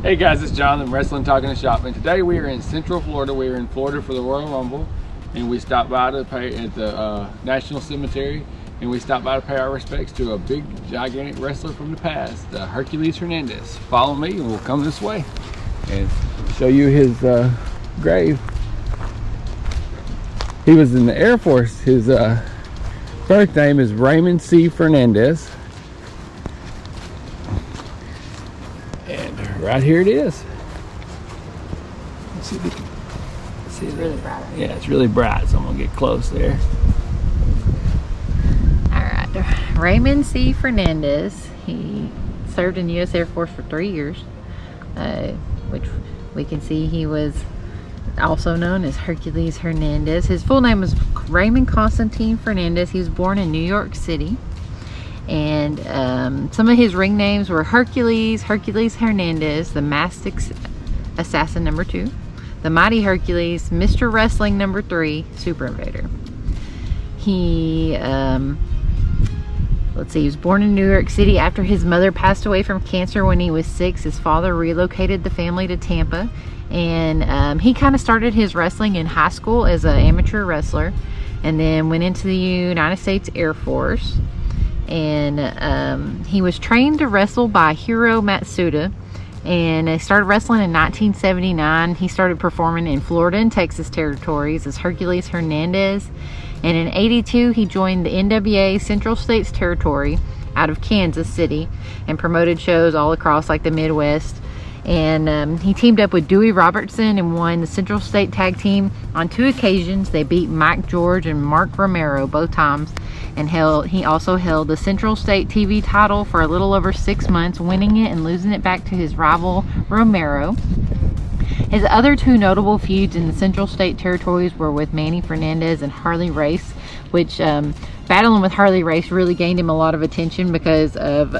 Hey guys, it's Jonathan, Wrestling Talking and Shop, and today we are in Central Florida. We are in Florida for the Royal Rumble, and we stopped by to pay at the National Cemetery, and we stopped by to pay our respects to a big, gigantic wrestler from the past, Hercules Hernandez. Follow me, and we'll come this way and show you his grave. He was in the Air Force. His birth name is Raymond C. Fernandez. And right here it is. Let's see if we can see it. It's really bright. Yeah, it's really bright, so I'm gonna get close there. Alright, Raymond C. Fernandez. He served in the U.S. Air Force for 3 years, which we can see he was also known as Hercules Hernandez. His full name was Raymond Constantine Fernandez. He was born in New York City. And some of his ring names were Hercules Hernandez, the Masked Assassin number 2, the Mighty Hercules, Mr. Wrestling number 3, Super Invader. He, let's see, he was born in New York City after his mother passed away from cancer when he was 6. His father relocated the family to Tampa, and he kind of started his wrestling in high school as an amateur wrestler, and then went into the United States Air Force. And he was trained to wrestle by Hiro Matsuda, and he started wrestling in 1979. He started performing in Florida and Texas territories as Hercules Hernandez, and in 82 he joined the NWA Central States Territory out of Kansas City and promoted shows all across like the Midwest. And he teamed up with Dewey Robertson and won the Central State Tag Team on 2 occasions. They beat Mike George and Mark Romero both times, and he also held the Central State TV title for a little over 6 months, winning it and losing it back to his rival Romero. His other 2 notable feuds in the Central State Territories were with Manny Fernandez and Harley Race, which battling with Harley Race really gained him a lot of attention because of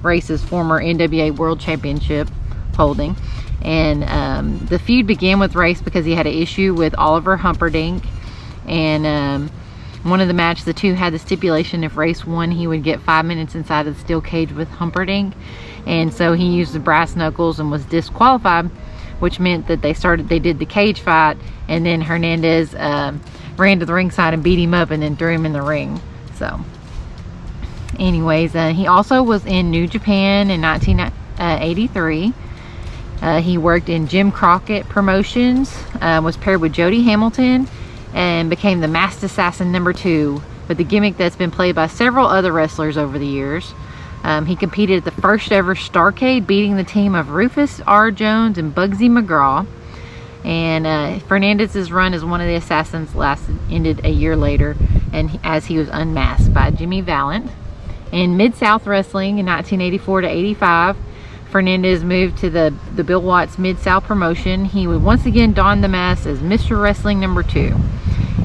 Race's former NWA World Championship holding. And the feud began with Race because he had an issue with Oliver Humperdinck, and one of the matches, the two had the stipulation if Race won, he would get 5 minutes inside of the steel cage with Humperdinck, and so he used the brass knuckles and was disqualified, which meant that they did the cage fight, and then Hernandez ran to the ringside and beat him up and then threw him in the ring. So anyways, he also was in New Japan in 1983. He worked in Jim Crockett Promotions, was paired with Jody Hamilton, and became the Masked Assassin number 2 with a gimmick that's been played by several other wrestlers over the years. He competed at the first ever Starrcade, beating the team of Rufus R. Jones and Bugsy McGraw. And Fernandez's run as one of the assassins ended a year later, and as he was unmasked by Jimmy Valiant. In Mid-South Wrestling in 1984 to 85, Fernandez moved to the Bill Watts Mid-South promotion. He would once again don the mask as Mr. Wrestling number 2,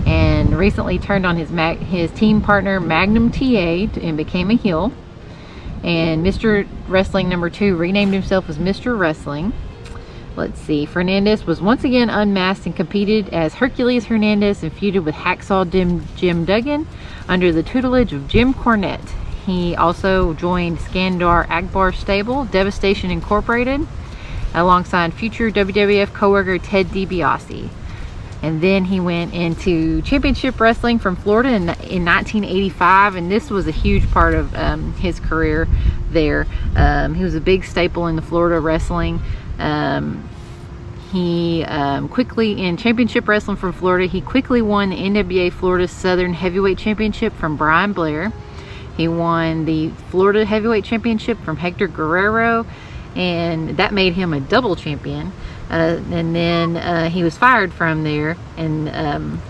and recently turned on his team partner Magnum TA and became a heel. And Mr. Wrestling number 2 renamed himself as Mr. Wrestling. Let's see, Fernandez was once again unmasked and competed as Hercules Hernandez and feuded with Hacksaw Jim Duggan under the tutelage of Jim Cornette. He also joined Skandar Akbar's stable, Devastation Incorporated, alongside future WWF co-worker Ted DiBiase. And then he went into Championship Wrestling from Florida in 1985, and this was a huge part of his career there. He was a big staple in the Florida wrestling. He quickly, in Championship Wrestling from Florida, he quickly won the NWA Florida Southern Heavyweight Championship from Brian Blair. He won the Florida Heavyweight Championship from Hector Guerrero, and that made him a double champion. And then he was fired from there, and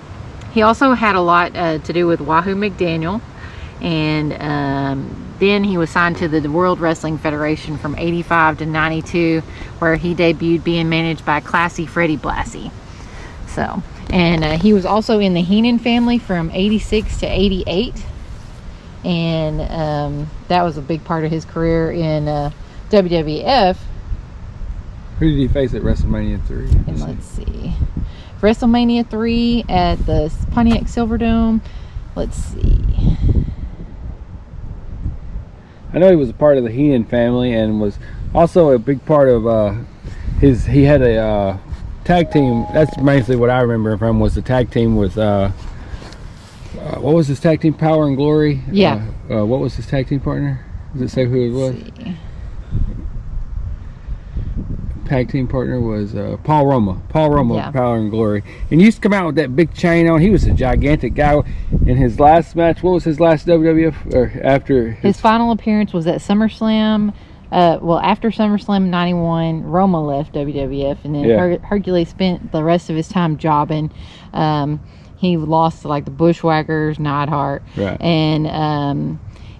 he also had a lot to do with Wahoo McDaniel. And then he was signed to the World Wrestling Federation from 85 to 92, where he debuted being managed by classy Freddie Blassie. So, and he was also in the Heenan family from 86 to 88. And that was a big part of his career in WWF. Who did he face at WrestleMania 3? And let's see. WrestleMania 3 at the Pontiac Silverdome. Let's see. I know he was a part of the Heenan family and was Also, a big part of he had a tag team. That's basically what I remember from, was the tag team with what was his tag team? Power and Glory. Yeah. What was his tag team partner? Does it say who it was? Tag team partner was Paul Roma. Paul Roma, Yeah. Power and Glory. And he used to come out with that big chain on. He was a gigantic guy. In his last match, what was his last WWF? Or after his final appearance was at SummerSlam. Well, after SummerSlam 91, Roma left WWF, and then Hercules spent the rest of his time jobbing. He lost to like the Bushwhackers, Neidhart, Right. And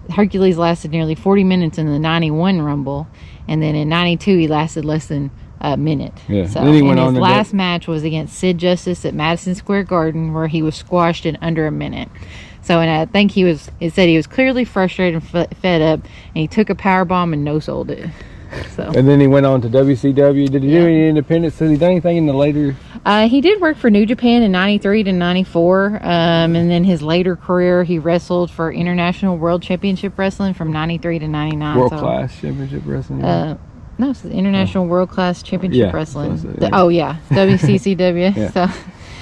Hercules lasted nearly 40 minutes in the 91 Rumble, and then in 92 he lasted less than a minute. Yeah. So, Then he went and on his to last match was against Sid Justice at Madison Square Garden, where he was squashed in under a minute. So, and I think it said he was clearly frustrated and fed up, and he took a power bomb and no-sold it. So. And then he went on to WCW. Did he do any independence? Has he done anything in the later? He did work for New Japan in 93 to 94. And then his later career, he wrestled for International World Championship Wrestling from 93 to 99. World Class Championship Wrestling? No, it's International World Class Championship Wrestling. WCCW. WCCW. So,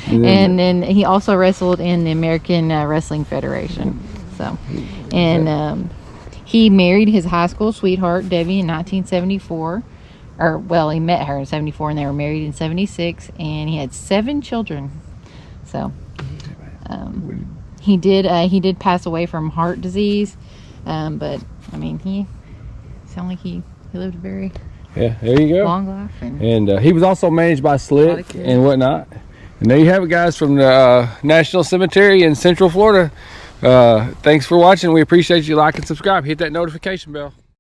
and then he also wrestled in the American Wrestling Federation. So, and he married his high school sweetheart, Debbie, in 1974. Or, well, he met her in 74, and they were married in 76, and he had 7 children. So, he did pass away from heart disease, but I mean, he sounded like he lived a very there you go. long life, and he was also managed by Slick and whatnot. And there you have it, guys, from the National Cemetery in Central Florida. Thanks for watching. We appreciate you. Like and subscribe. Hit that notification bell.